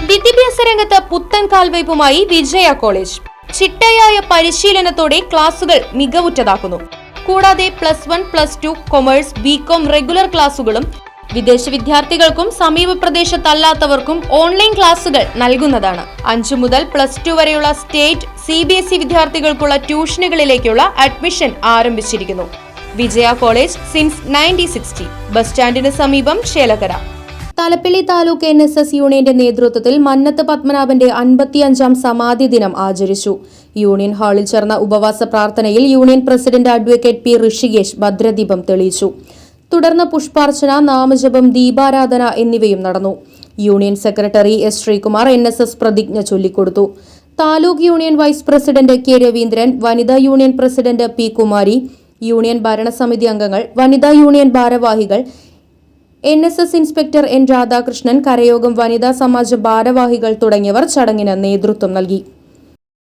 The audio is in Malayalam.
വിദ്യാഭ്യാസ രംഗത്ത് പുത്തൻ കാൽവയ്പുമായി വിജയ കോളേജ്. ചിട്ടയായ പരിശീലനത്തോടെ ക്ലാസുകൾ മികവുറ്റതാക്കുന്നു. കൂടാതെ +1, +2, കൊമേഴ്സ്, ബികോം റെഗുലർ ക്ലാസുകളും വിദേശ വിദ്യാർത്ഥികൾക്കും സമീപ പ്രദേശത്തല്ലാത്തവർക്കും ഓൺലൈൻ ക്ലാസുകൾ നൽകുന്നതാണ്. 5 മുതൽ +2 വരെയുള്ള സ്റ്റേറ്റ് CBSE വിദ്യാർത്ഥികൾക്കുള്ള ട്യൂഷനുകളിലേക്കുള്ള അഡ്മിഷൻ ആരംഭിച്ചിരിക്കുന്നു. വിജയ കോളേജ് സിൻസ് 1960. ബസ് സ്റ്റാൻഡിന് സമീപം ചേലക്കര. തലപ്പള്ളി താലൂക്ക് NSS യൂണിയന്റെ നേതൃത്വത്തിൽ മന്നത്ത് പത്മനാഭന്റെ 55ാം സമാധി ദിനം ആചരിച്ചു. യൂണിയൻ ഹാളിൽ ചേർന്ന ഉപവാസ പ്രാർത്ഥനയിൽ union president advocate P. Rishikesh ഭദ്രദീപം തെളിയിച്ചു. തുടർന്ന് പുഷ്പാർച്ചന, നാമജപം, ദീപാരാധന എന്നിവയും നടന്നു. Union secretary S. Sreekumar NSS പ്രതിജ്ഞ ചൊല്ലിക്കൊടുത്തു. Taluk union vice president K. Raveendran, വനിതാ union president P. Kumari, union ഭരണസമിതി അംഗങ്ങൾ, വനിതാ യൂണിയൻ ഭാരവാഹികൾ, NSS ഇൻസ്പെക്ടർ N. രാധാകൃഷ്ണൻ, കരയോഗം വനിതാ സമാജ ഭാരവാഹികൾ തുടങ്ങിയവർ ചടങ്ങിന് നേതൃത്വം നൽകി.